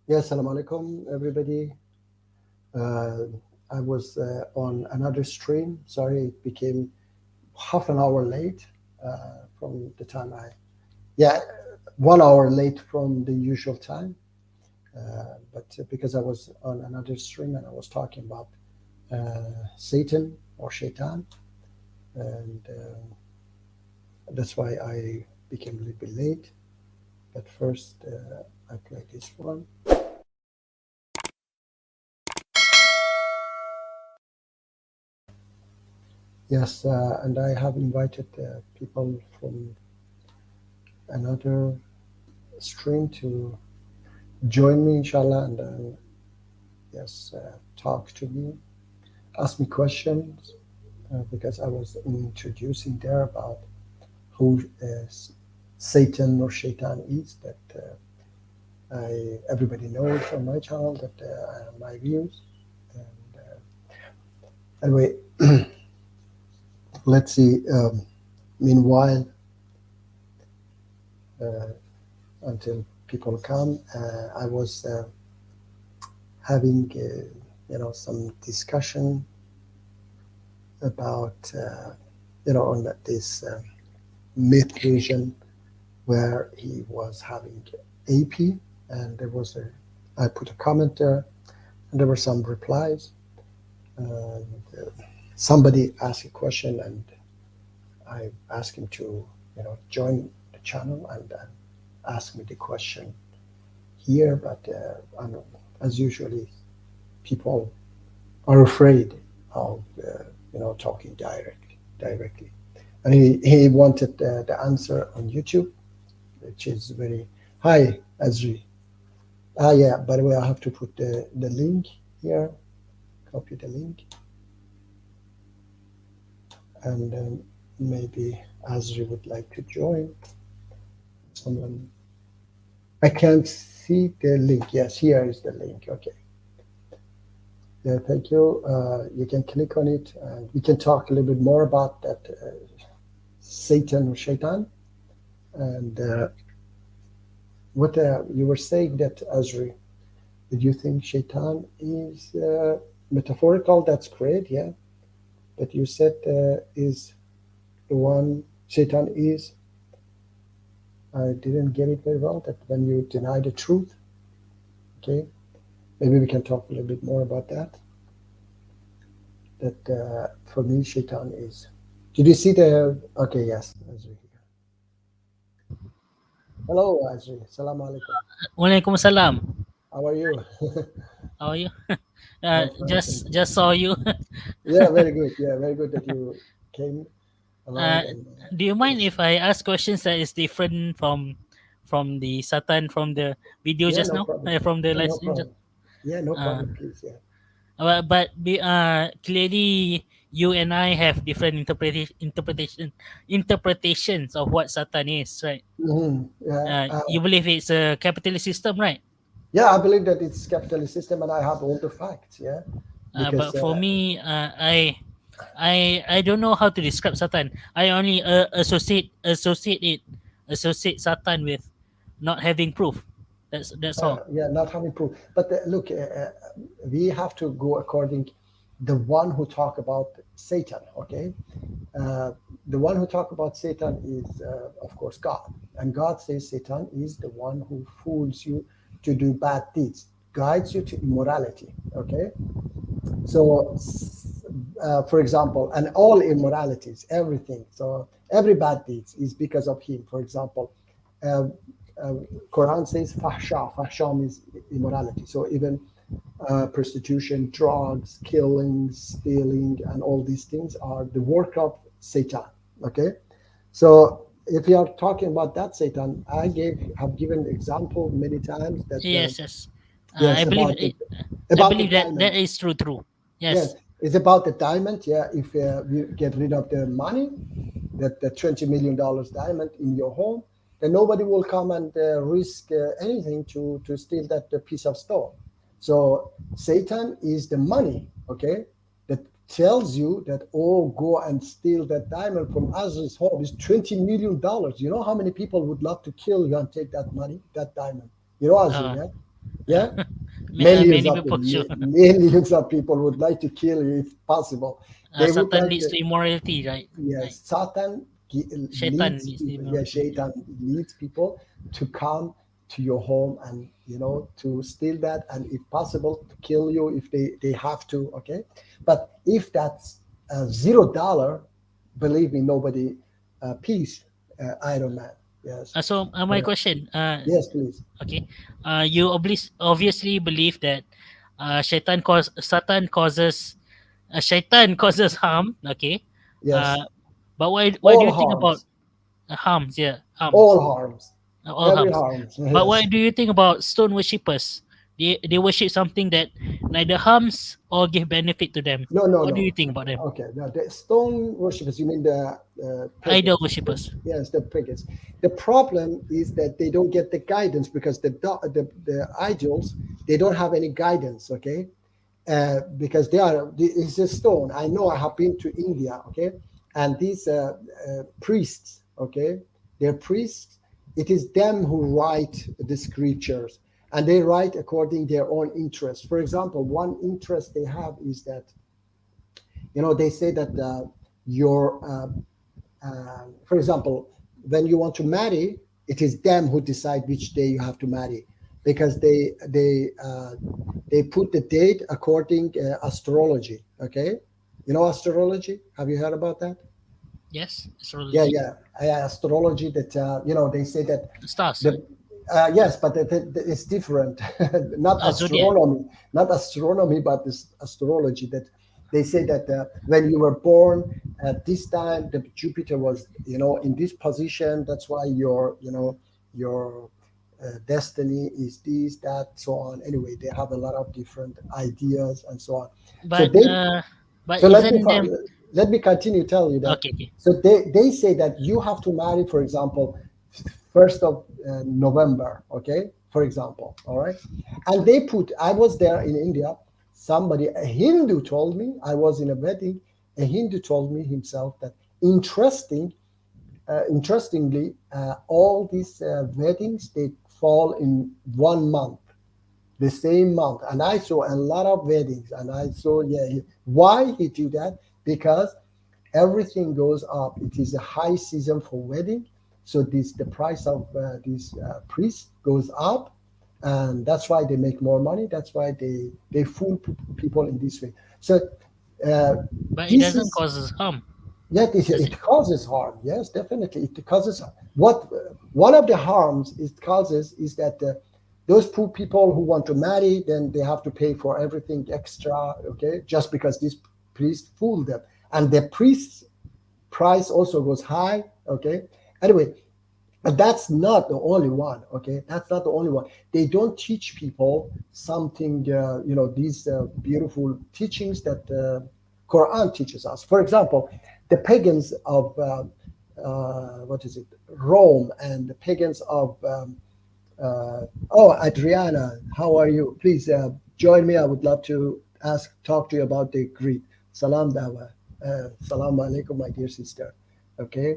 Yes, salam alaikum, everybody. Uh, I was on another stream. Sorry, it became half an hour late from the time yeah, 1 hour late from the usual time. But because I was on another stream and I was talking about Satan or Shaitan, and that's why I became a little bit late. But first, I played this one. Yes, and I have invited people from another stream to join me, inshallah, and yes, talk to me, ask me questions, because I was introducing there about who Satan or Shaitan is. That everybody knows on my channel that my views. And anyway, let's see. Meanwhile, uh, until people come, I was having some discussion about on this myth vision where he was having AP, and there was a I put a comment there, and there were some replies, and somebody asked a question, and I asked him to join the channel and ask me the question here, but I know, as usually people are afraid of talking directly. And he wanted the answer on YouTube, which is very hi Azri. Yeah. By the way, I have to put the link here. Copy the link, and then maybe Azri would like to join. Someone I can't see the link. Yes, here is the link. Okay. Yeah, thank you. You can click on it, and we can talk a little bit more about that Satan or Shaitan. And what you were saying that Azri, did you think Shaitan is metaphorical? That's great, yeah. But you said is the one Shaitan is. I didn't get it very well. That when you deny the truth, okay. Maybe we can talk a little bit more about that. That for me, Shaitan is. Did you see the? Okay, yes, Azri. Hello, Azri. Salam alaikum. Waalaikumsalam. How are you? How are you? I'm fine, thank you. Just saw you. Yeah, very good. Yeah, very good that you came Uh, along and do you mind yes. if I ask questions that is different from the Satan from the video Yeah, just no now? problem. From the Yeah, live no stream just. problem. Yeah, no Uh, problem, please. Yeah. clearly you and I have different interpretations of what Satan is, right? Yeah. You believe it's a capitalist system, right? Yeah, I believe that it's capitalist system, and I have all the facts. Yeah, But because for me, I don't know how to describe Satan. I only associate Satan with not having proof. That's all. yeah, not having proof. But look, we have to go according the one who talk about Satan. Okay, uh, the one who talk about Satan is, of course, God, and God says Satan is the one who fools you to do bad deeds, guides you to immorality. Okay, so for example, and all immoralities, everything, so every bad deeds is because of him. For example, uh, uh, Quran says fahsha means immorality. So even prostitution, drugs, killing, stealing, and all these things are the work of Satan. Okay, so if you are talking about that Satan, have given example many times that Yes, yes. yes, I about the believe that diamond. that is true. Yes, Yes. it's about the diamond. Yeah, if you get rid of the money, that the $20 million diamond in your home, then nobody will come and risk anything to steal that piece of stone. So Satan is the money, okay, that tells you that, oh, go and steal that diamond from Azra's home. It's $20 million. You know how many people would love to kill you and take that money, that diamond. You know, Azri, Uh, yeah? Yeah, millions Many of people sure. millions of people would like to kill you if possible. They would Satan like leads to. to immorality, right? Right. Yes, Satan Shaitan leads leads to people. Yeah, immorality. Shaitan leads people to come to your home and to steal that, and if possible to kill you if they have to. Okay, but if that's $0, believe me, nobody peace. Iron Man. Yes. My Uh, question, yes, please. okay, you obviously believe that Shaitan causes harm, okay, uh, Yes, but why do all you think about harms, harms? Yeah, all harms, harms, all every harms. harms. But why Yes. do you think about stone worshippers? They worship something that neither harms or give benefit to them. No, no, What do you no. think about them? Okay, now the stone worshippers, you mean the Idol pagans? worshippers. Yes, the pagans. The problem is that they don't get the guidance because the idols, they don't have any guidance. Okay, because it's a stone. I know, I have been to India. Okay, and these priests. Okay, they're priests. It is them who write the scriptures, and they write according their own interest. For example, one interest they have is that they say that your for example, when you want to marry, it is them who decide which day you have to marry, because they put the date according astrology. Okay, astrology, have you heard about that? Yes, Yeah, astrology. yeah. Astrology, that they say that Stars. the yes, but it's different. Not Zodiac. astronomy, not astronomy, but this astrology, that they say that when you were born at this time, the Jupiter was in this position. That's why your destiny is this, that, so on. Anyway, they have a lot of different ideas and so on. So But they but so isn't them let me continue tell you that. okay? Okay. So they say that you have to marry, for example, 1st of November, okay, for example, all right. And they put. I was there in India. Somebody, a Hindu, told me. I was in a wedding. A Hindu told me himself that interestingly, all these weddings, they fall in 1 month, the same month. And I saw a lot of weddings, and I saw, yeah, why he do that? Because everything goes up. It is a high season for wedding, so the price of these priests goes up, and that's why they make more money. That's why they fool people in this way. So uh, But it this doesn't is, cause harm, yet does it it? causes harm. Yes, definitely, it causes harm. What one of the harms it causes is that those poor people who want to marry, then they have to pay for everything extra. Okay, just because this priest fooled them, and the priest's price also goes high. Okay, anyway, but that's not the only one. Okay, that's not the only one. They don't teach people something. These beautiful teachings that Quran teaches us. For example, the pagans of what is it, Rome, and the pagans of oh, Adriana, how are you? Please join me. I would love to talk to you about the Greek. Salam dawa. Salam alaikum, my dear sister. Okay,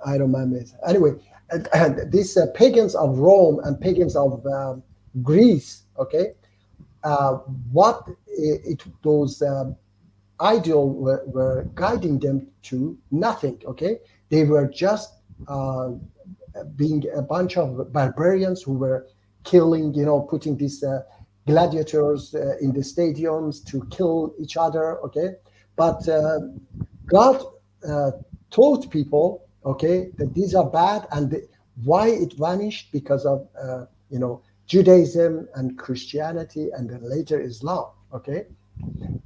I don't mind it. Anyway, and these pagans of Rome and pagans of Greece. Okay, uh, what those ideal were guiding them to? Nothing. Okay, they were just being a bunch of barbarians who were killing, putting these gladiators in the stadiums to kill each other. Okay, but God uh, taught people, okay, that these are bad, and why it vanished because of Judaism and Christianity, and then later Islam. Okay,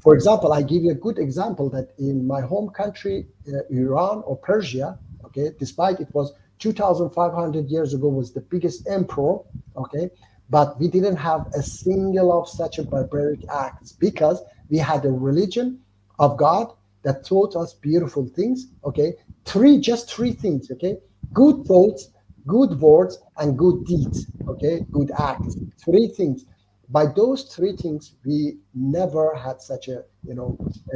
for example, I give you a good example that in my home country, Iran or Persia, okay, despite it was 2,500 years ago, was the biggest emperor, okay, but we didn't have a single of such a barbaric acts because we had a religion of God that taught us beautiful things, okay, just three things, okay, good thoughts, good words, and good deeds, okay, good acts, three things. By those three things, we never had such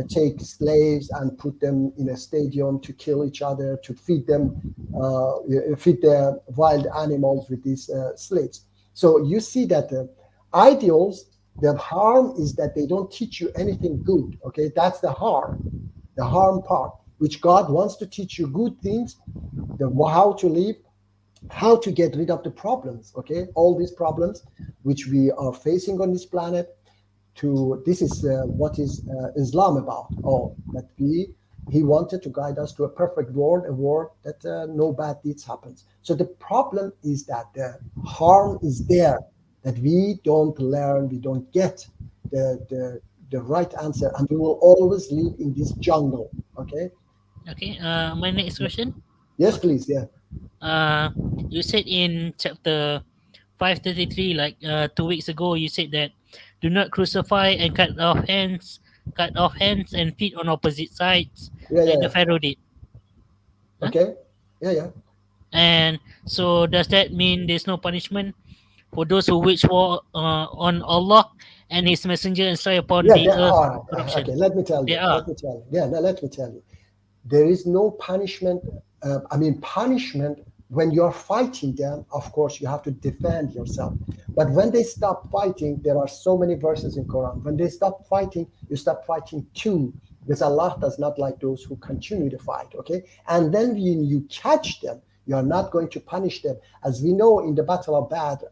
take slaves and put them in a stadium to kill each other, to feed them, feed the wild animals with these slaves. So you see that the ideals, the harm is that they don't teach you anything good. Okay, that's the harm part, which God wants to teach you good things, the how to live, how to get rid of the problems. Okay, all these problems which we are facing on this planet. To this is what is Islam about. Oh, that we he wanted to guide us to a perfect world, a world that no bad deeds happens. So the problem is that the harm is there, that we don't learn, we don't get the right answer, and we will always live in this jungle. Okay. Okay. My next question. Yes, Okay. please. Yeah. Uh, you said in chapter 533, like 2 weeks ago, you said that do not crucify and cut off hands and feet on opposite sides, Yeah. Yeah. like the Yeah. Pharaoh did. Huh? Okay. Yeah. Yeah. And so, does that mean there's no punishment for those who wage war on Allah and His Messenger and strike upon Yeah. the There earth are. corruption? Okay. Let me tell you. There are. Let me tell you. Yeah. No, let me tell you. There is no punishment. I mean, punishment when you're fighting them, of course, you have to defend yourself. But when they stop fighting, there are so many verses in Quran. When they stop fighting, you stop fighting too, because Allah does not like those who continue to fight. Okay, and then when you catch them, you are not going to punish them. As we know in the Battle of Badr,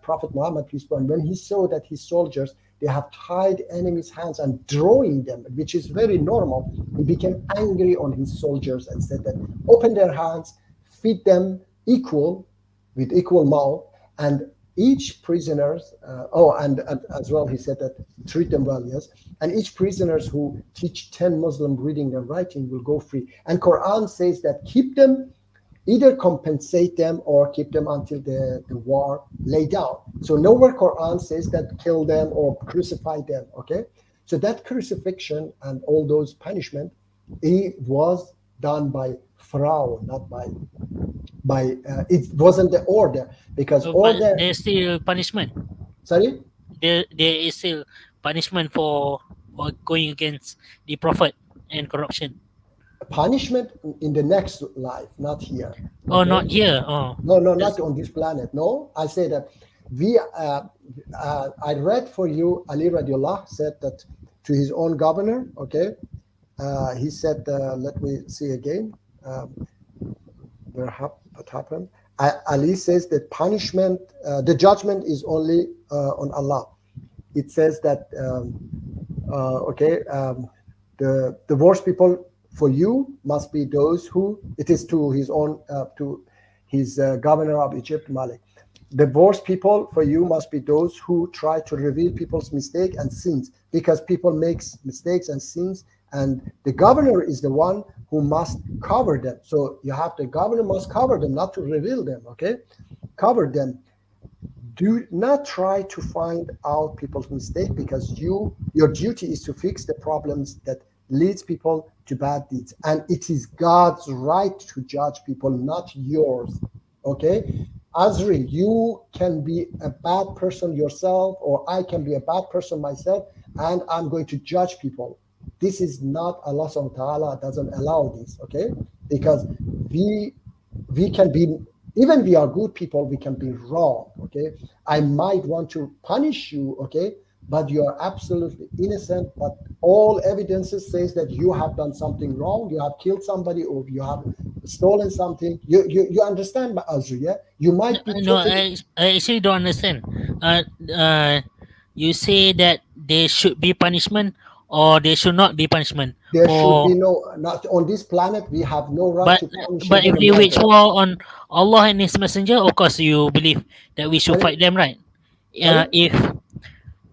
Prophet Muhammad, peace be upon him, when he saw that his soldiers they have tied enemies' hands and drawing them, which is very normal. He became angry on his soldiers and said that open their hands, feed them equal with equal mouth, and each prisoners. And as well, he said that treat them well, yes. And each prisoners who teach 10 Muslim reading and writing will go free. And Quran says that keep them, either compensate them or keep them until the war lay down. So nowhere Quran says that kill them or crucify them. Okay, so that crucifixion and all those punishment, it was done by Pharaoh, not by it wasn't the order, because But order. there's still punishment. Sorry. There is still punishment for going against the Prophet and corruption. Punishment in the next life, not here. Oh, Okay. not here. Oh, No, no, that's, not on this planet. No, I say that we. I read for you. Ali Radiullah said that to his own governor. Okay, he said. Let me see again. What happened? Ali says that punishment, the judgment is only on Allah. It says that the worst people for you must be those who, it is to his own to his governor of Egypt, Malik. The worst people for you must be those who try to reveal people's mistake and sins, because people make mistakes and sins, and the governor is the one who must cover them. So you have, the governor must cover them, not to reveal them. Okay, cover them. Do not try to find out people's mistake, because your duty is to fix the problems that leads people to bad deeds, and it is God's right to judge people, not yours. Okay, Azri, you can be a bad person yourself, or I can be a bad person myself, and I'm going to judge people. This is not, Allah subhanahu wa ta'ala doesn't allow this. Okay, because we can be, even we are good people, we can be wrong. Okay, I might want to punish you. Okay, but you are absolutely innocent, but all evidences says that you have done something wrong, you have killed somebody, or you have stolen something. You understand, Azri? Yeah, you might be no, totally. I actually don't understand. Uh, uh, you say that there should be punishment or there should not be punishment There should for, be no, not on this planet, we have no right but to punish but if even a they wage murderer. war on Allah and His Messenger, of course you believe that we should Sorry. fight them, right? Sorry.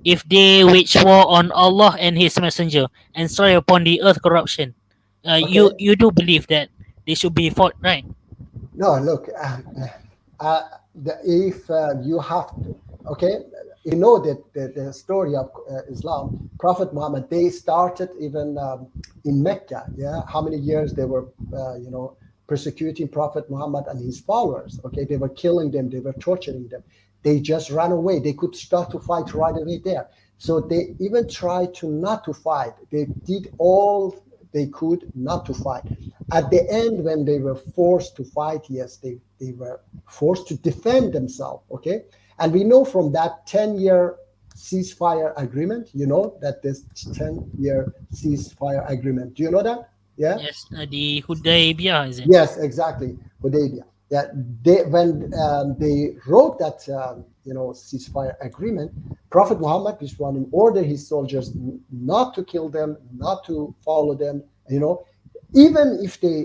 If they wage war on Allah and His Messenger and strike upon the earth corruption, Okay. you do believe that they should be fought, right? No, look, uh, if you have to, okay, you know that the story of Islam, Prophet Muhammad, they started even in Mecca. Yeah, how many years they were, persecuting Prophet Muhammad and his followers. Okay, they were killing them, they were torturing them. They just ran away. They could start to fight right away there. So they even tried to not to fight. They did all they could not to fight. At the end, when they were forced to fight, yes, they were forced to defend themselves. Okay, and we know from that 10-year ceasefire agreement, you know that this 10-year ceasefire agreement. Do you know that? Yeah. Yes, the Hudaybiyah, is it? Yes, exactly. Hudaybiyah. Yeah, they when they wrote that ceasefire agreement, Prophet Muhammad, peace be upon him, ordered his soldiers not to kill them, not to follow them. Even if they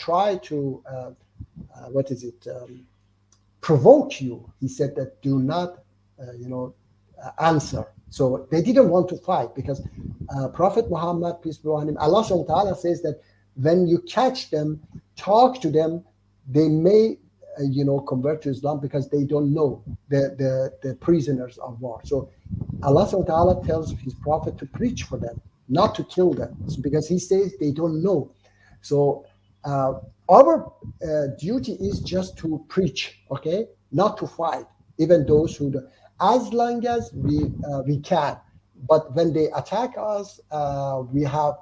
try to what is it provoke you, he said that do not answer. So they didn't want to fight because Prophet Muhammad, peace be upon him, Allah subhanahu wa ta'ala says that when you catch them, talk to them, they may convert to Islam because they don't know the prisoners of war. So Allah subhanahu wa ta'ala tells his prophet to preach for them, not to kill them, because he says they don't know. So our duty is just to preach, okay, not to fight, even those who do, as long as we can. But when they attack us, we have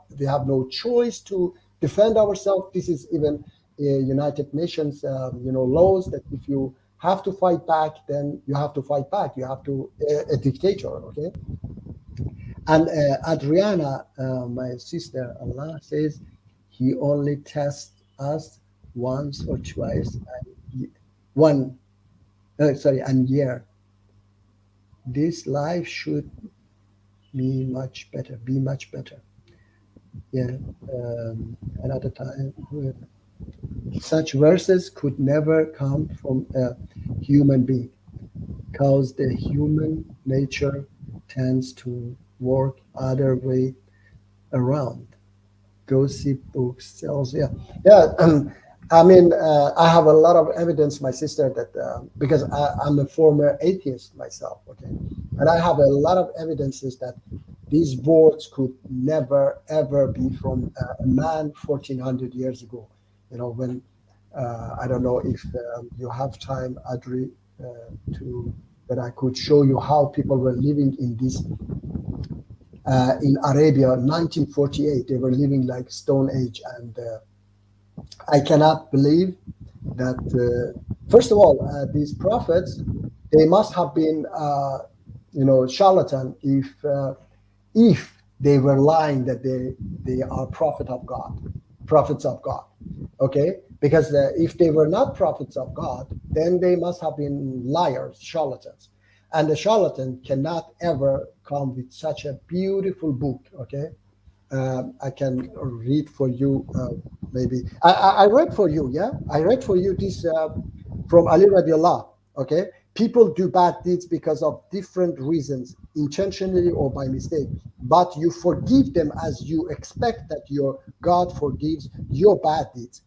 no choice to defend ourselves. This is even United Nations laws that if you have to fight back, then you have to fight back. You have to a dictator, okay. And Adriana, my sister, Allah says he only tests us once or twice and year. This life should be much better. Yeah. Another time, such verses could never come from a human being, because the human nature tends to work other way around. Gossip books sells. Yeah. I mean, I have a lot of evidence, my sister, that because I'm a former atheist myself, okay, and I have a lot of evidences that these words could never ever be from a man 1400 years ago. When I don't know if you have time, Adri, to that I could show you how people were living in this in Arabia, 1948. They were living like Stone Age, and I cannot believe that. First of all, these prophets, they must have been, charlatan if they were lying that they are prophets of God, okay? Because if they were not prophets of God, then they must have been liars, charlatans, and the charlatan cannot ever come with such a beautiful book, okay? I can read for you. Maybe I read for you. Yeah, I read for you this from Ali radiallah. Okay, people do bad deeds because of different reasons, intentionally or by mistake. But you forgive them as you expect that your God forgives your bad deeds.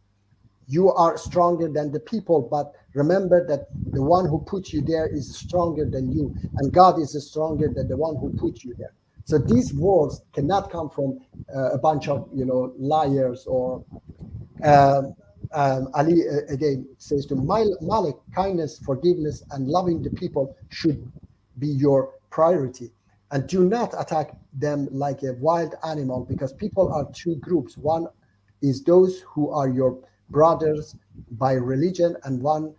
You are stronger than the people, but remember that the one who put you there is stronger than you, and God is stronger than the one who put you there. So these words cannot come from a bunch of liars or Ali again says to Malik, kindness, forgiveness, and loving the people should be your priority, and do not attack them like a wild animal, because people are two groups. One is those who are your brothers by religion, and one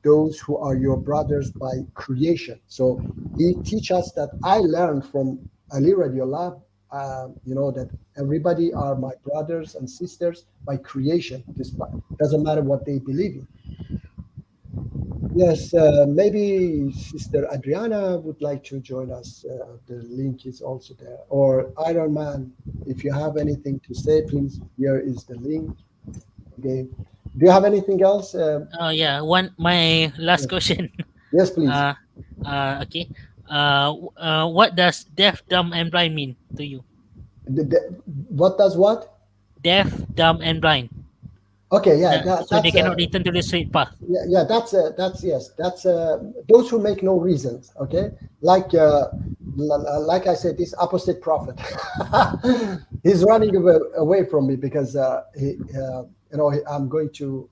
those who are your brothers by creation. So he teaches us that I learned from Ali radiallah, that everybody are my brothers and sisters by creation. Despite doesn't matter what they believe in. Yes, maybe Sister Adriana would like to join us. The link is also there. Or Iron Man, if you have anything to say, please. Here is the link. Okay. Do you have anything else? Yeah. My last question. Yes, please. Okay. What does deaf, dumb, and blind mean to you? What does what? Deaf, dumb, and blind. Okay, yeah, So they that's cannot return to the straight path. yeah, that's yes, that's those who make no reasons. Okay, like I said, this apostate prophet, he's running away from me because I'm going to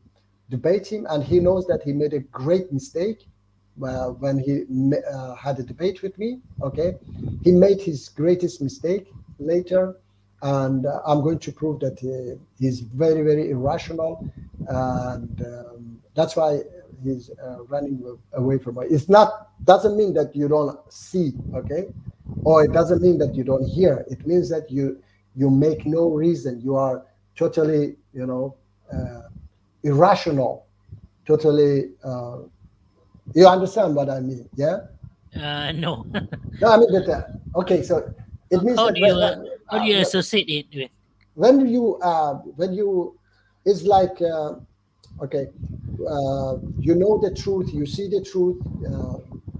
debate him, and he knows that he made a great mistake when he had a debate with me. Okay, he made his greatest mistake later, and I'm going to prove that he's very, very irrational, and that's why he's running away from it. It's not doesn't mean that you don't see, okay, or it doesn't mean that you don't hear. It means that you make no reason. You are totally, irrational, totally. You understand what I mean? Yeah. No. No, I mean that. Okay, so it means how that do you how do you associate it with? when you it's like okay, you know the truth, you see the truth,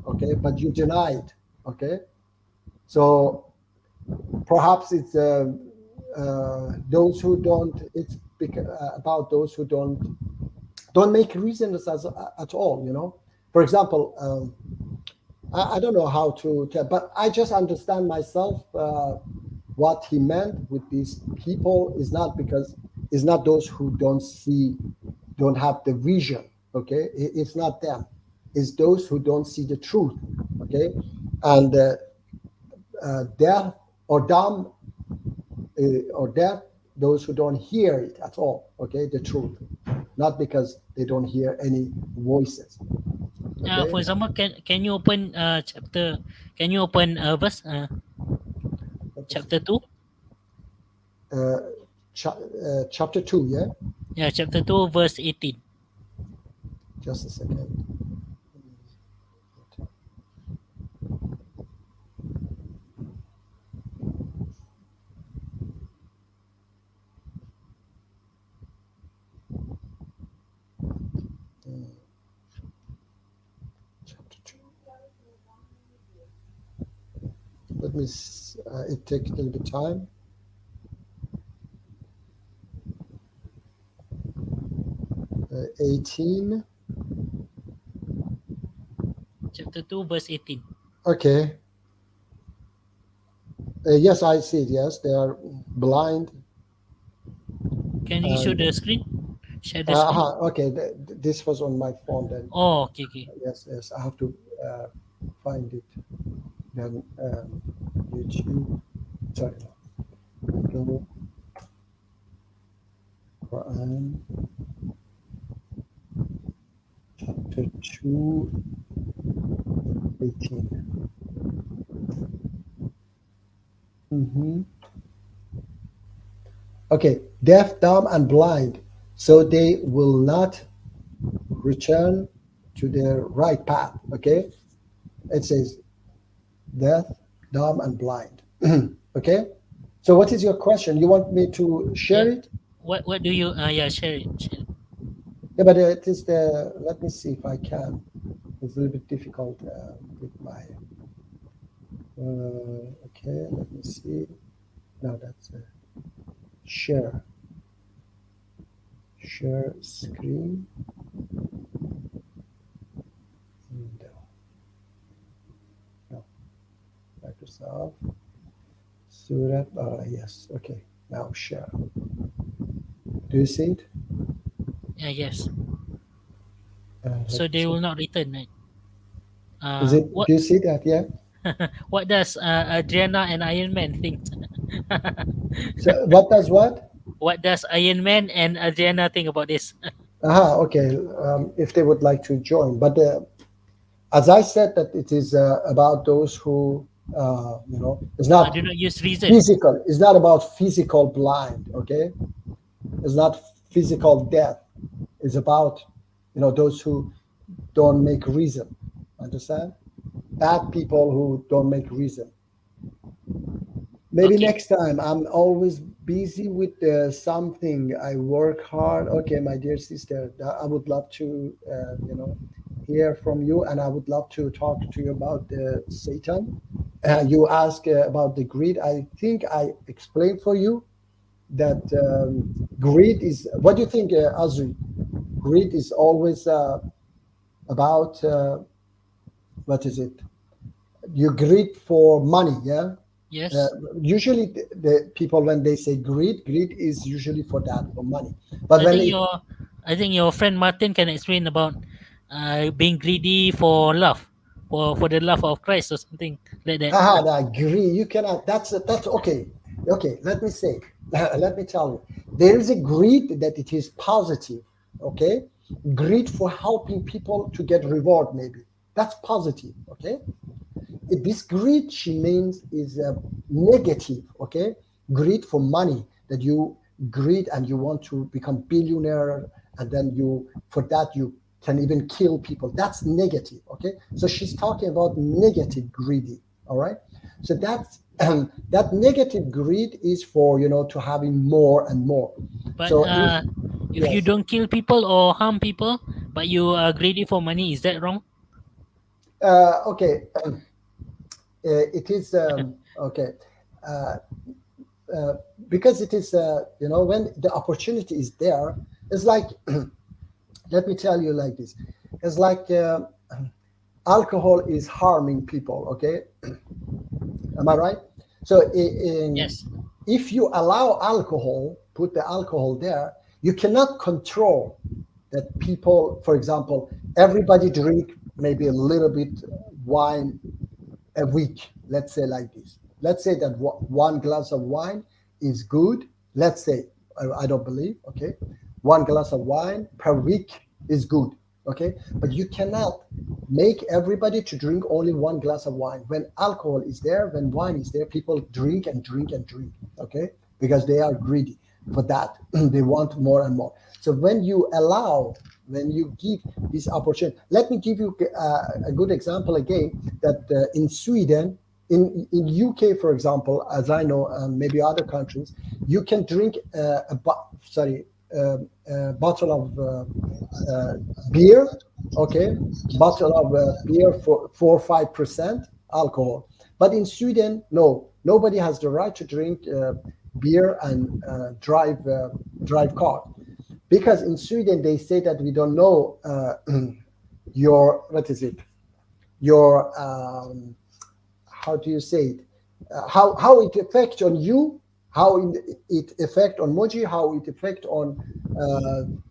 okay, but you deny it. Okay, so perhaps it's those who don't. It's about those who don't make reasons at all. For example. I don't know how to tell, but I just understand myself what he meant with these people is not those who don't see, don't have the vision. Okay, it's not them. It's those who don't see the truth. Okay, and deaf or dumb or deaf, those who don't hear it at all. Okay, the truth, not because they don't hear any voices. Okay. For example, can you open chapter? Can you open verse chapter 2? uh, Chapter 2, yeah? Yeah, chapter 2, verse 18. Just a second. Chapter 2. Let me, it takes a little bit time. 18. Chapter 2, verse 18. Okay. Yes, I see it. Yes, they are blind. Can you show the screen? Share the screen. Okay, this was on my phone then. Oh, okay, okay. Yes, I have to find it. Then YouTube. Sorry. Go Quran. Chapter 2, 18. Okay, deaf, dumb, and blind, so they will not return to their right path. Okay, it says deaf, dumb, and blind. Okay, so what is your question? You want me to share Yeah. it? What do you? Yeah, share it. Share it. Yeah, but it is the. Let me see if I can. It's a little bit difficult with my. Okay, let me see. No, that's share. Share screen. No, Microsoft. Surat. Yes. Okay. Now share. Do you see it? Yeah, yes. Let So me they see. will not return, right? Is it? What Do you see that? Yeah. what does Adriana and Iron Man think? So what does what? What does Iron Man and Adriana think about this? Aha. Okay. If they would like to join, but as I said, that it is about those who, it's not Do not use reason. physical. It's not about physical blind. Okay. It's not physical death. It's about, those who don't make reason. Understand? Bad people who don't make reason. Maybe Okay. next time. I'm always busy with something. I work hard. Okay, my dear sister, I would love to, hear from you, and I would love to talk to you about the Satan. You ask about the greed. I think I explained for you that greed is. What do you think, Azri? Greed is always about what is it? You greed for money, yeah. Uh, Yes. Usually, the people when they say greed is usually for that, for money. But I when think it, your I think your friend Martin can explain about being greedy for love, for the love of Christ or something like that. haha, that greed, you cannot. That's okay. Okay, let me say, let me tell you, there is a greed that it is positive. Okay, greed for helping people to get reward, maybe that's positive. Okay, this greed she means is negative. Okay, greed for money, that you greed and you want to become billionaire, and then you for that you can even kill people. That's negative. Okay, so she's talking about negative greedy. All right, so that's that negative greed is for, to having more and more. But So if if you yes, don't kill people or harm people, but you are greedy for money, is that wrong? okay, it is okay. Uh, uh, because it is, when the opportunity is there, it's like, let me tell you like this, it's like alcohol is harming people. Okay, am I right? So Yes. if you allow alcohol, put the alcohol there, you cannot control that people, for example, everybody drink maybe a little bit wine a week. Let's say like this. Let's say that one glass of wine is good. Let's say, I don't believe, okay, one glass of wine per week is good. Okay, but you cannot make everybody to drink only one glass of wine. When alcohol is there, when wine is there, people drink and drink and drink. Okay, because they are greedy for that. They want more and more. So when you allow, when you give this opportunity, let me give you a good example again, that in Sweden, in UK, for example, as I know, maybe other countries, you can drink a bottle of beer. Okay, bottle of beer for 4 or 5% alcohol. But in Sweden, no, nobody has the right to drink beer and drive car, because in Sweden they say that we don't know your, what is it, your how do you say it, how it affects on you, how it affect on Moji, how it affect on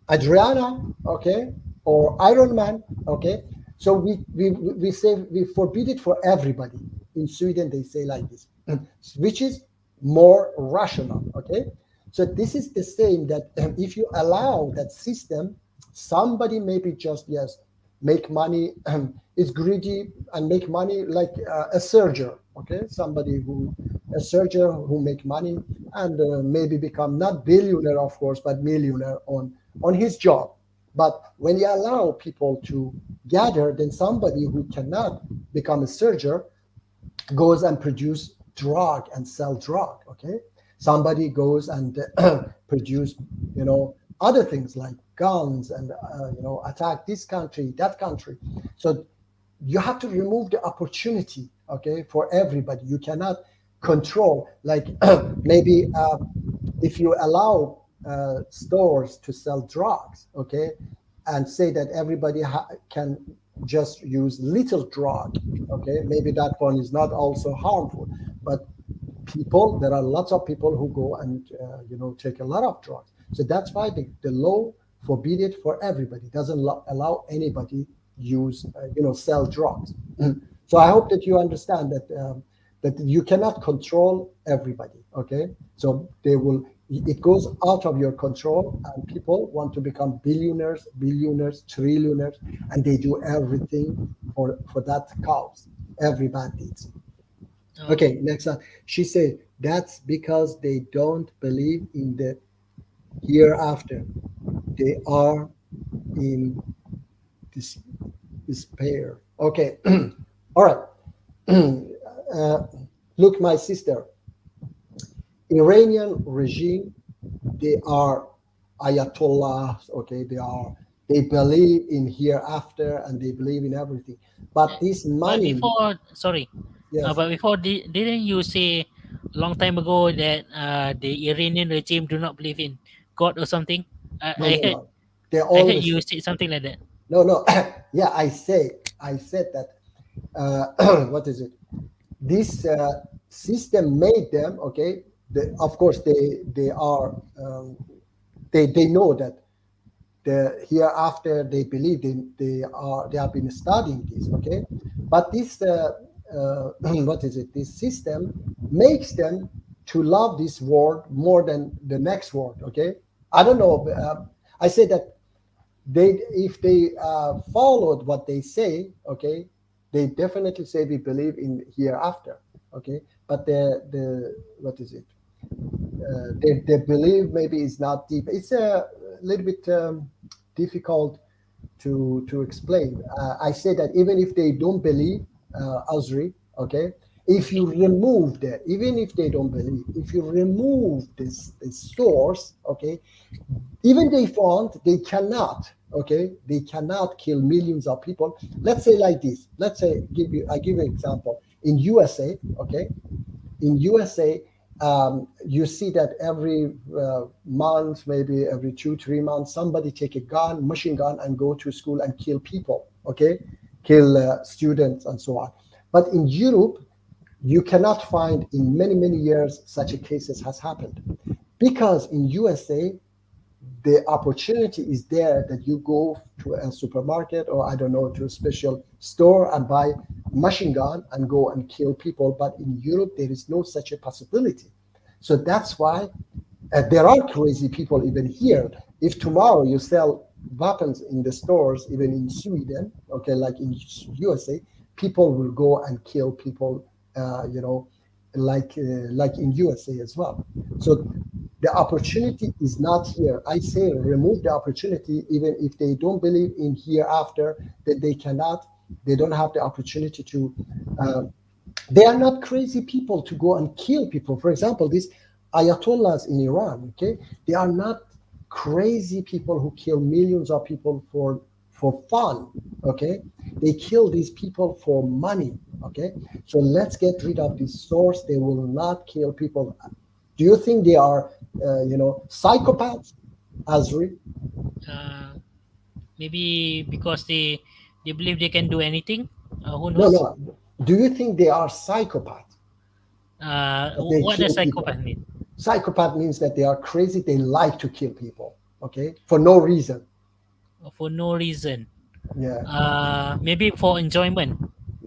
Adriana, okay, or Iron Man. Okay, so we say we forbid it for everybody. In Sweden they say like this, which is more rational. Okay, so this is the same, that if you allow that system, somebody maybe just, yes, make money, is greedy and make money, like a surgeon. Okay, somebody who, a surgeon who make money and maybe become not billionaire, of course, but millionaire on his job. But when you allow people to gather, then somebody who cannot become a surgeon goes and produce drug and sell drug. Okay, somebody goes and produce, other things like guns and attack this country, that country. So you have to remove the opportunity, okay, for everybody. You cannot control, like maybe if you allow stores to sell drugs, okay, and say that everybody can just use little drug, okay, maybe that one is not also harmful. But people, there are lots of people who go and take a lot of drugs. So that's why the law forbid it for everybody, doesn't allow anybody use sell drugs. So I hope that you understand that that you cannot control everybody. Okay, so it goes out of your control, and people want to become billionaires, trillionaires, and they do everything for that cause, every bad deeds. Okay. Okay, next one. She said that's because they don't believe in the hereafter. They are in this despair. Okay, all right. uh, Look, my sister, Iranian regime, they are ayatollahs. Okay, they believe in hereafter and they believe in everything. But this But money, before, sorry, yes, but before, didn't you say a long time ago that the Iranian regime do not believe in God or something? no, I no, heard, no. They I heard always you say something like that. no, no. Yeah, I said that. What is it? This system made them, okay. Of course, they are they know that the hereafter, they believe they have been studying this. Okay, but this what is it? This system makes them to love this world more than the next world. Okay, I don't know. I say that they, if they followed what they say, okay, they definitely say we believe in hereafter. Okay, but the what is it? They believe maybe is not deep. It's a little bit difficult to explain. I say that even if they don't believe, Azri, okay, if you remove that, even if they don't believe, if you remove this source, okay, even they found they cannot, okay, they cannot kill millions of people. Let's say like this. Let's say I give you an example. In USA, okay, in USA, you see that every month, maybe every 2 3 months, somebody take a gun, machine gun, and go to school and kill people. Okay, kill students and so on. But in Europe, you cannot find in many years such a cases has happened, because in USA the opportunity is there that you go to a supermarket, or I don't know, to a special store and buy machine gun and go and kill people. But in Europe there is no such a possibility. So that's why there are crazy people even here. If tomorrow you sell weapons in the stores, even in Sweden, okay, like in USA, people will go and kill people, like in USA as well. So the opportunity is not here. I say remove the opportunity, even if they don't believe in hereafter, that they cannot, they don't have the opportunity to. Uh, they are not crazy people to go and kill people. For example, these ayatollahs in Iran, okay, they are not crazy people who kill millions of people for fun, okay. They kill these people for money, okay. So let's get rid of this source. They will not kill people. Do you think they are, psychopaths, Azri? Uh, Maybe because they believe they can do anything. Who No, knows? no. Do you think they are psychopaths? That they What does kill people. psychopath mean? Psychopath means that they are crazy. They like to kill people, okay, for no reason. For no reason. Yeah. Maybe for enjoyment.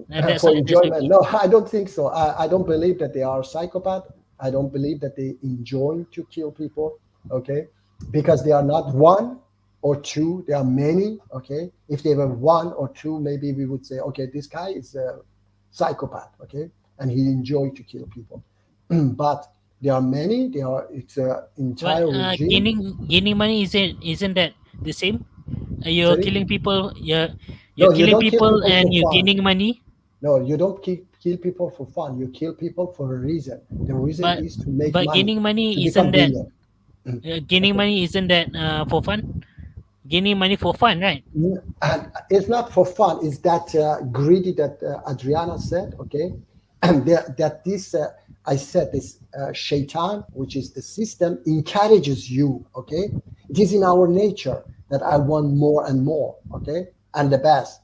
That's For that's enjoyment. No, I don't think so. I don't believe that they are psychopath. I don't believe that they enjoy to kill people. Okay, because they are not one or two. There are many. Okay, if they were one or two, maybe we would say, okay, this guy is a psychopath. Okay, and he enjoy to kill people. But there are many. There are. It's a But entire regime. gaining money isn't that the same? You're Sorry. killing people. You're No, you killing don't kill people people for and you're fun. gaining money. No, you don't kill people for fun. You kill people for a reason. The reason But is to make but money, gaining to money become isn't that billion. gaining Okay. money isn't that for fun? Gaining money for fun, right? And it's not for fun. It's that greedy that Adriana said. Okay, and that this I said this Shaitan, which is the system, encourages you. Okay, it is in our nature that I want more and more. Okay, and the best.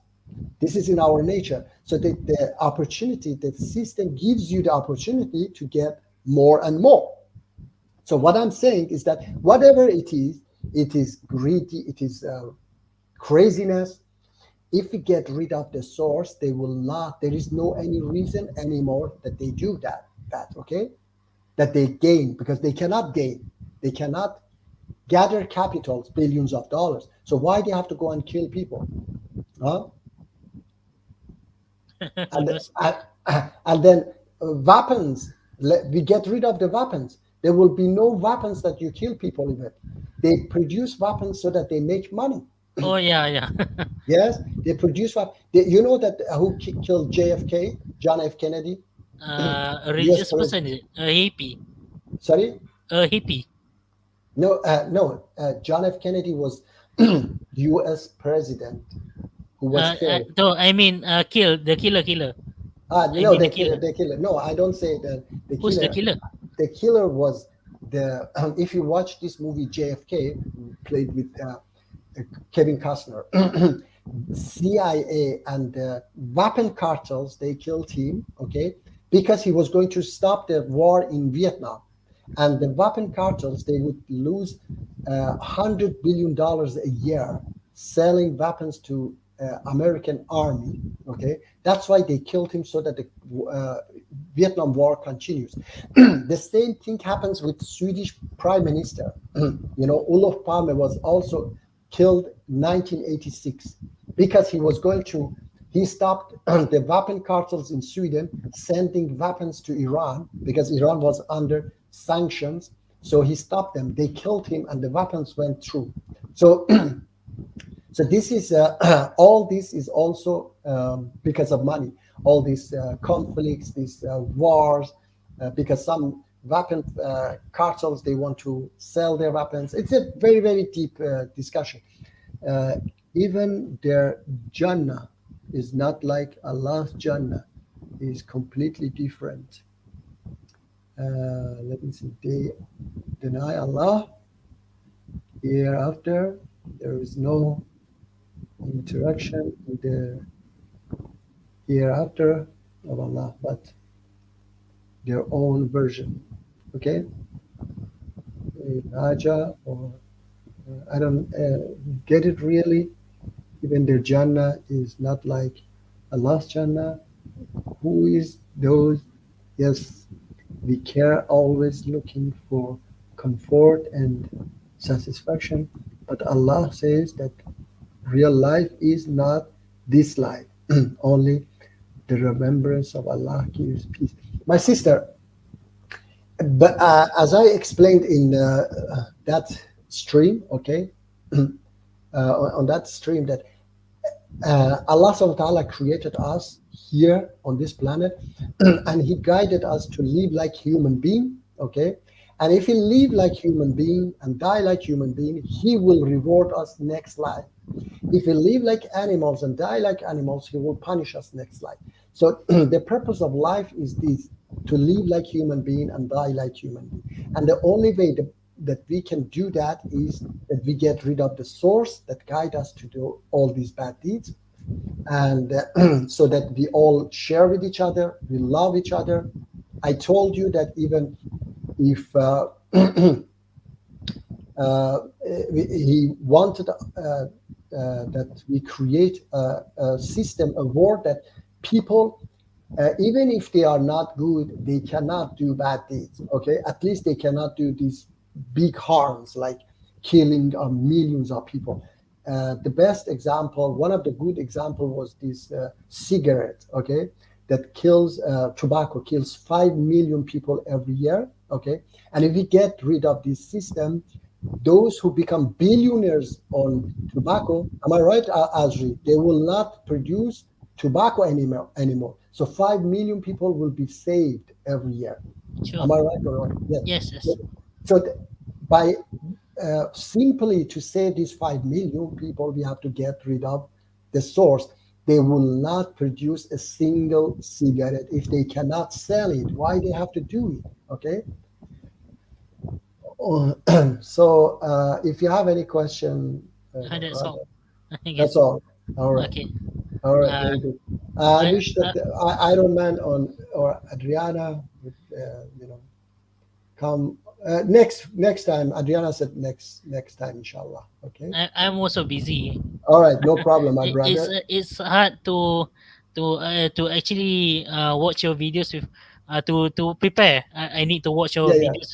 This is in our nature. So the opportunity, the system gives you the opportunity to get more and more. So what I'm saying is that whatever it is greedy, it is craziness. If we get rid of the source, they will not. There is no any reason anymore that they do that. That okay, that they gain, because they cannot gain. They cannot gather capitals, billions of dollars. So why they have to go and kill people? Huh? Who and knows? and then weapons. We get rid of the weapons. There will be no weapons that you kill people with. They produce weapons so that they make money. Oh yeah, yeah. Yes, they produce weapons. You know that who killed JFK, John F. Kennedy, A U.S. religious person, president. is it? A hippie. Sorry, A hippie. no, no. John F. Kennedy was U.S. president who was killed. No, I mean, kill the killer. I No, mean the killer. they kill it. No, I don't say that the Who's the killer. killer? The killer was the. If you watch this movie JFK, played with Kevin Costner, CIA and weapon cartels, they killed him. Okay, because he was going to stop the war in Vietnam, and the weapon cartels, they would lose $100 billion a year selling weapons to American army. Okay, that's why they killed him so that the Vietnam War continues. The same thing happens with Swedish Prime Minister. Olof Palme was also killed 1986 because he was going to. He stopped the weapon cartels in Sweden sending weapons to Iran because Iran was under sanctions. So he stopped them. They killed him, and the weapons went through. So so this is all this is also because of money. All these conflicts, these wars, because some weapon cartels, they want to sell their weapons. It's a very, very deep discussion. Uh, Even their Jannah is not like Allah's Jannah. Is completely different. Let me see. They deny Allah. Hereafter, there is no interaction in the hereafter of Allah, but their own version. Okay, Raja, or I don't get it really. Even their Jannah is not like Allah's Jannah. Who is those? Yes, we care always looking for comfort and satisfaction, but Allah says that real life is not this life. Only the remembrance of Allah gives peace. My sister, but as I explained in that stream, okay, on that stream, that Allah subhanahu wa ta'ala created us here on this planet and he guided us to live like human being, okay? And if we live like human being and die like human being, he will reward us next life. If we live like animals and die like animals, he will punish us next life. So the purpose of life is this, to live like human being and die like human being. And the only way that we can do that is that we get rid of the source that guide us to do all these bad deeds, and so that we all share with each other, we love each other. I told you that even if he wanted that we create a system, a world that people, even if they are not good, they cannot do bad deeds. Okay, at least they cannot do these big harms like killing millions of people. The best example, one of the good example, was this cigarette. Okay, that kills tobacco kills 5 million people every year. Okay, and if we get rid of this system, those who become billionaires on tobacco, am I right, Azri? They will not produce tobacco anymore. So 5 million people will be saved every year. Sure. Am I right or not? Yes. Yes, yes. So by simply to save these 5 million people, we have to get rid of the source. They will not produce a single cigarette if they cannot sell it. Why they have to do it? Okay. So if you have any question, That's all. I that's guess. all. All right. Okay. All right. Uh, Very good. I I, wish that Iron Man or Adriana would, come next time. Adriana said next time, inshallah. Okay. I'm also busy. All right. No problem, my It's brother. it's hard to actually watch your videos with to prepare. I need to watch your Yeah, yeah, yeah,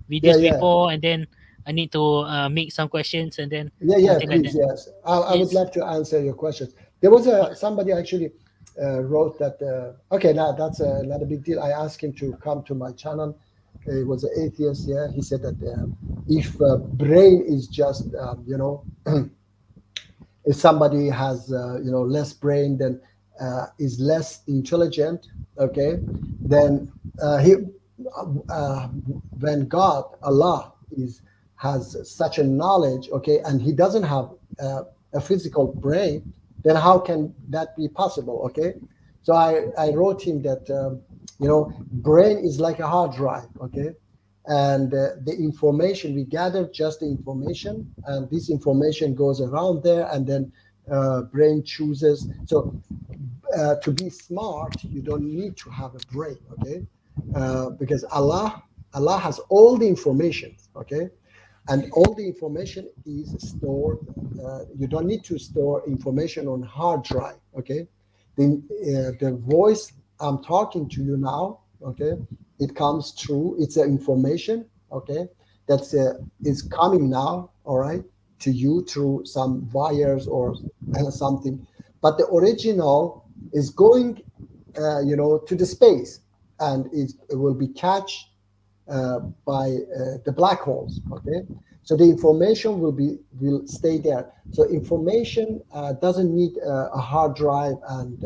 videos yeah. before, and then I need to make some questions, and then Yeah, yeah, something like please, that. yes. I would It's love to answer your questions. There was somebody actually wrote that. Okay, now that's not a big deal. I asked him to come to my channel. He was an atheist. Yeah, he said that if brain is just if somebody has less brain, then is less intelligent. Okay, then he uh, when God, Allah, is has such a knowledge, okay, and he doesn't have a physical brain, then how can that be possible? Okay, so I wrote him that brain is like a hard drive. Okay, and the information we gather, just the information, and this information goes around there, and then brain chooses. So to be smart, you don't need to have a brain. Okay, because Allah has all the information. Okay, and all the information is stored. You don't need to store information on hard drive. Okay, the voice I'm talking to you now. Okay, it comes through. It's information. Okay, that's is coming now. All right, to you through some wires or something, but the original is going, to the space, and it will be catched by the black holes. Okay, so the information will stay there. So information doesn't need a hard drive, and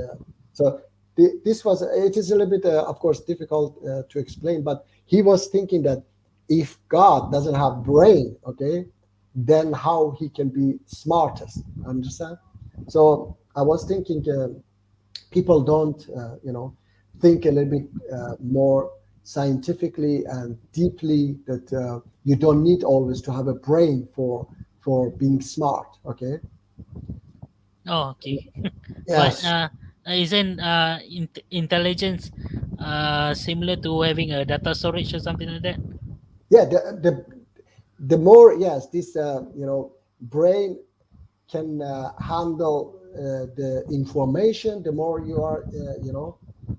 so this was, it is a little bit of course difficult to explain, but he was thinking that if God doesn't have brain, okay, then how he can be smartest, understand? So I was thinking, people don't, think a little bit more scientifically and deeply, that you don't need always to have a brain for being smart. Okay. Oh, okay. But Yes. isn't intelligence similar to having a data storage or something like that? Yeah. The more, yes, this brain can handle the information, the more you are,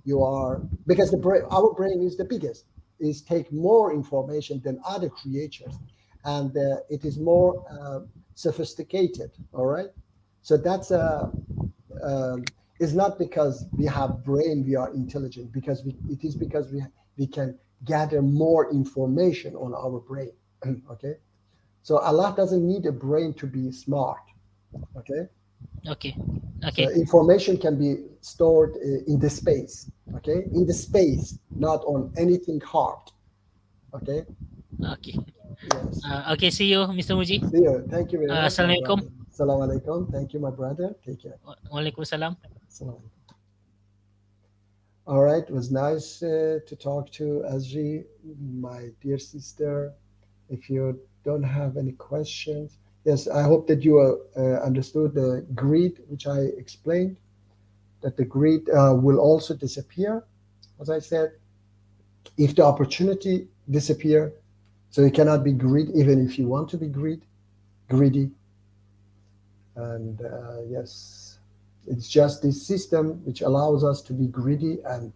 you are, because our brain is the biggest, is take more information than other creatures, and it is more sophisticated. All right, so that's it's not because we have brain we are intelligent, because it is because we can gather more information on our brain. Okay, so Allah doesn't need a brain to be smart. Okay, Okay, so okay, information can be stored in the space. Okay, in the space, not on anything hard. Okay. okay. Yes. Okay, see you, Mr. Muji. See you. Thank you very much, my Assalamualaikum. brother. Assalamu alaikum. Thank you, my brother. Take care. Waalaikumsalam. Assalamu alaikum. All right, it was nice to talk to Azri, my dear sister. If you don't have any questions, yes, I hope that you understood the greed, which I explained, that the greed will also disappear. As I said, if the opportunity disappear, so you cannot be greed even if you want to be greedy. And yes, it's just this system which allows us to be greedy and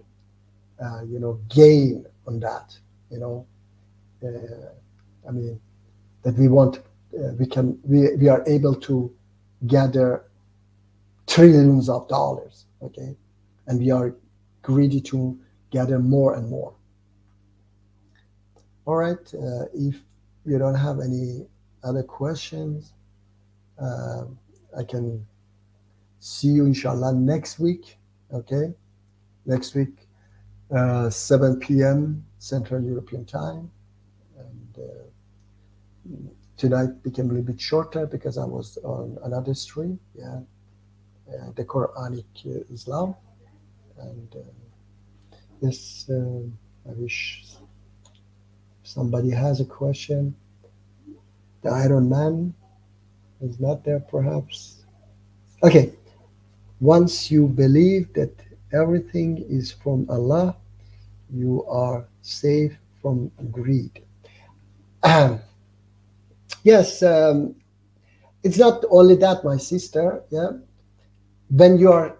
gain on that. You know, I mean that we want, we are able to gather trillions of dollars. Okay, and we are greedy to gather more and more. All right, if you don't have any other questions, uh, I can see you inshallah next week. Okay, next week, 7 p.m. Central European Time. And tonight became a little bit shorter because I was on another stream. Yeah, the Qur'anic Islam. And yes, I wish somebody has a question. The Iron Man is not there, perhaps. Okay, once you believe that everything is from Allah, you are safe from greed. Yes, it's not only that, my sister. Yeah, when you are,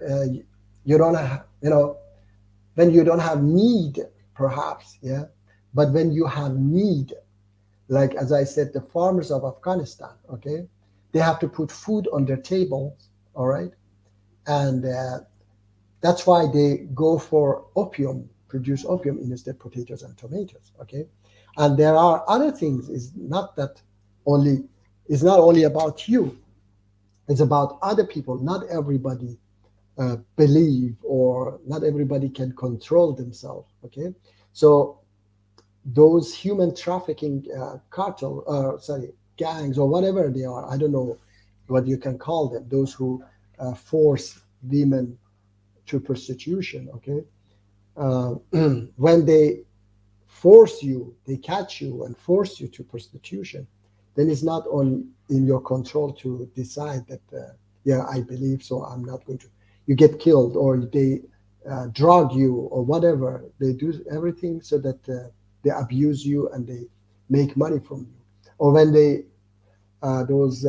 uh, you don't have, when you don't have need, perhaps. Yeah, but when you have need, like as I said, the farmers of Afghanistan. Okay, they have to put food on their tables. All right, and that's why they go for opium, produce opium instead of potatoes and tomatoes. Okay, and there are other things. It's not that only. It's not only about you. It's about other people. Not everybody believe, or not everybody can control themselves. Okay, so those human trafficking cartel, sorry, gangs or whatever they are. I don't know what you can call them. Those who force women to prostitution. Okay, uh, when they force you, they catch you and force you to prostitution, then it's not on in your control to decide that yeah, I believe, so I'm not going to. You get killed, or they drug you, or whatever. They do everything so that they abuse you and they make money from you. or when they those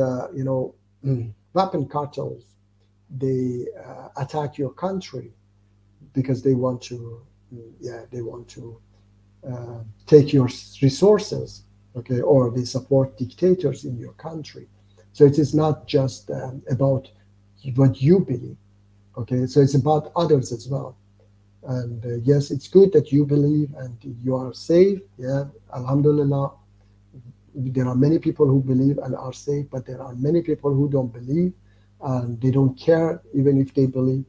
weapon cartels, they attack your country because they want to, yeah, they want to take your resources, okay, or they support dictators in your country. So it is not just about what you believe, okay, so it's about others as well. And yes, it's good that you believe and you are safe, yeah, alhamdulillah. There are many people who believe and are safe, but there are many people who don't believe and they don't care even if they believe.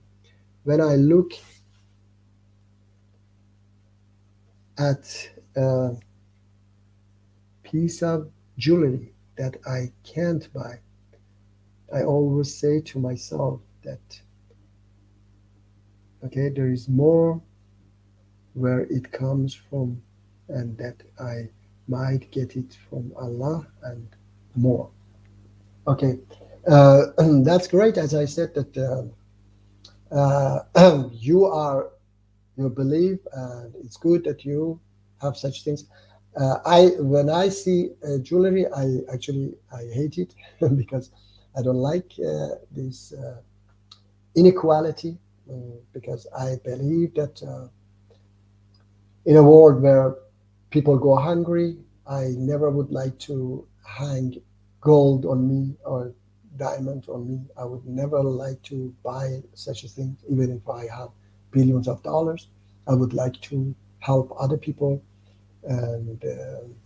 When I look at a piece of jewelry that I can't buy, I always say to myself that, okay, there is more where it comes from, and that I might get it from Allah and more. Okay, that's great. As I said, that you are, you believe, and it's good that you have such things. I when I see jewelry, I hate it because I don't like this inequality. Because I believe that in a world where people go hungry, I never would like to hang gold on me or diamond on me. I would never like to buy such a thing, even if I have billions of dollars. I would like to help other people. And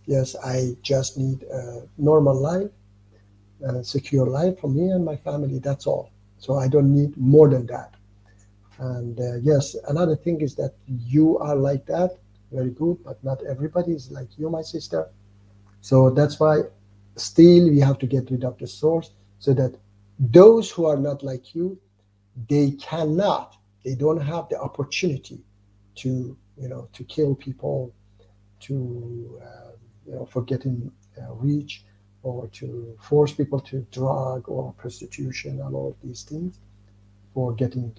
yes, I just need a normal life, a secure life for me and my family. That's all. So I don't need more than that. And yes, another thing is that you are like that, very good, but not everybody is like you, my sister. So that's why still we have to get rid of the source, so that those who are not like you, they cannot, they don't have the opportunity to, to kill people, to, for getting rich, or to force people to drug or prostitution and all of these things for getting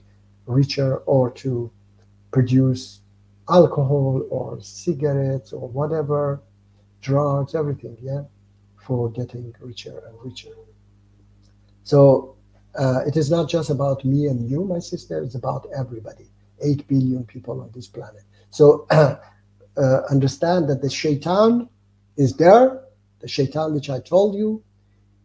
richer, or to produce alcohol or cigarettes or whatever, drugs, everything, yeah, for getting richer and richer. So it is not just about me and you, my sister, it's about everybody, 8 billion people on this planet. So understand that the shaitan is there, the shaitan which I told you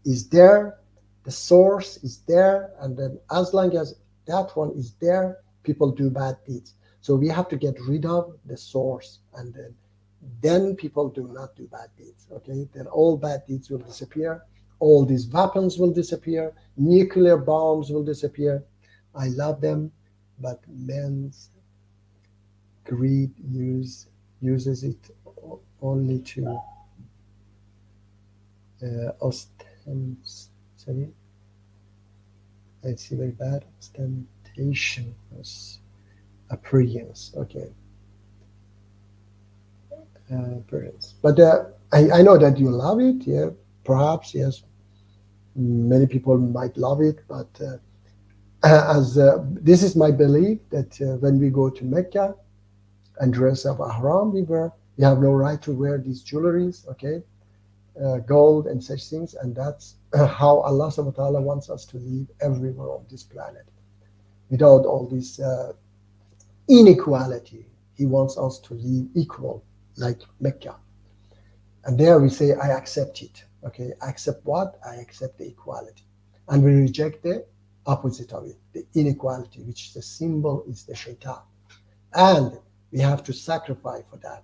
is there, the source is there, and then as long as that one is there, people do bad deeds. So we have to get rid of the source, and then people do not do bad deeds. Okay, then all bad deeds will disappear, all these weapons will disappear, nuclear bombs will disappear. I love them, but man's greed uses it only to sorry, I see very bad, ostentation was appearance. Okay, appearance. But I know that you love it. Yeah, perhaps yes. Many people might love it, but as this is my belief that when we go to Mecca and dress up Ihram, we have no right to wear these jewelries. Okay, gold and such things, and that's how Allah subhanahu wa ta'ala wants us to live everywhere on this planet without all this inequality. He wants us to live equal, like Mecca. And there we say, I accept it. Okay, I accept what? I accept the equality. And we reject the opposite of it, the inequality, which the symbol is the shaitan. And we have to sacrifice for that.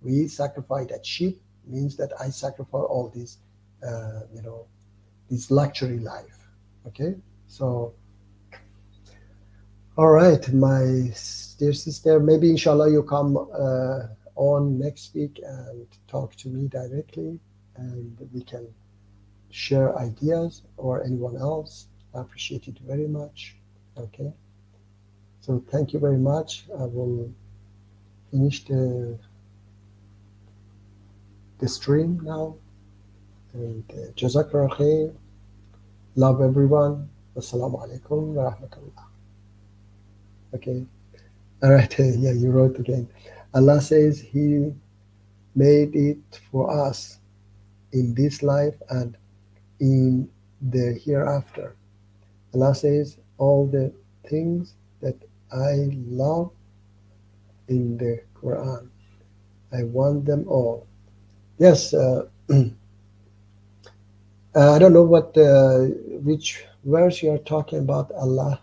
We sacrifice that sheep, means that I sacrifice all this, this luxury life. Okay, so all right, my dear sister, maybe inshallah you come on next week and talk to me directly, and we can share ideas, or anyone else. I appreciate it very much. Okay, so thank you very much. I will finish the stream now. And Jazakallah khair. Love everyone. Assalamu alaikum wa rahmatullah. Okay. All right. Yeah, you wrote again. Allah says He made it for us. in this life and in the hereafter. Allah says, all the things that I love in the Quran, I want them all. Yes, I don't know which verse you are talking about. Allah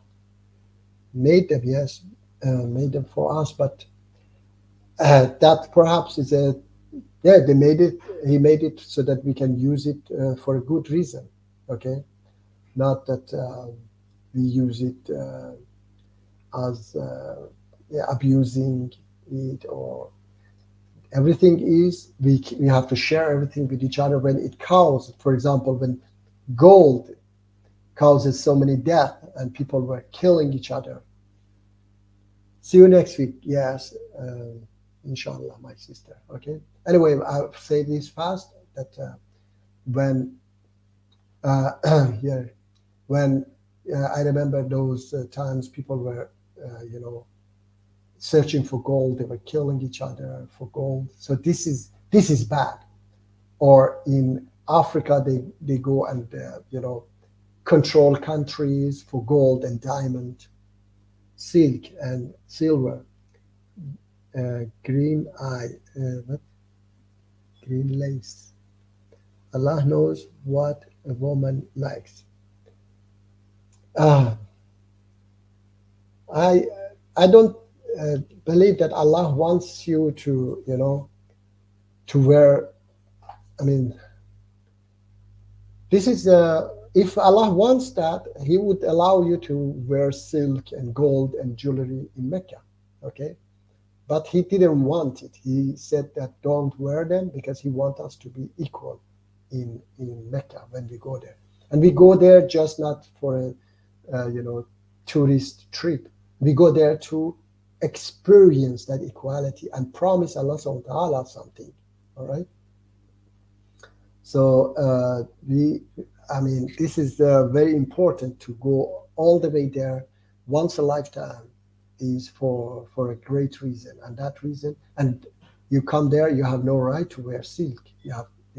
made them, yes, made them for us, but that perhaps is a yeah. They made it. He made it so that we can use it for a good reason. Okay, not that we use it as yeah, abusing it or everything is we have to share everything with each other when it causes, for example, when gold causes so many death and people were killing each other. See you next week. Yes, inshallah, my sister. Okay. Anyway, I'll say this fast that when yeah, when I remember those times people were, you know, searching for gold. They were killing each other for gold. So this is bad. Or in Africa, they go and you know, control countries for gold and diamond, silk and silver, green eye, what green lace. Allah knows what a woman likes. Ah, I I don't uh, believe that Allah wants you to, you know, to wear. I mean, this is if Allah wants that, He would allow you to wear silk and gold and jewelry in Mecca. Okay, but He didn't want it. He said that don't wear them because He wants us to be equal in Mecca when we go there, and we go there just not for a you know, tourist trip. We go there to experience that equality and promise Allah subhanahu wa ta'ala something. All right. So I mean, this is very important to go all the way there once a lifetime is for a great reason, and that reason, and you come there, you have no right to wear silk. You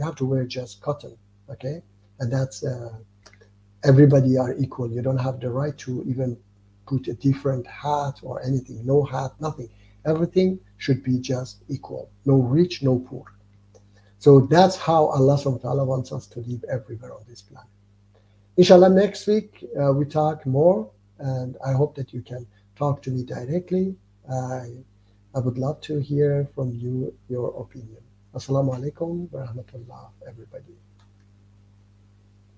have to wear just cotton, okay, and that's everybody are equal. You don't have the right to even put a different hat or anything. No hat, nothing. Everything should be just equal. No rich, no poor. So that's how Allah subhanahu wa ta'ala wants us to live everywhere on this planet. Inshallah, next week we talk more, and I hope that you can talk to me directly. I, I would love to hear from you your opinion. Assalamu alaikum wa rahmatullah, everybody.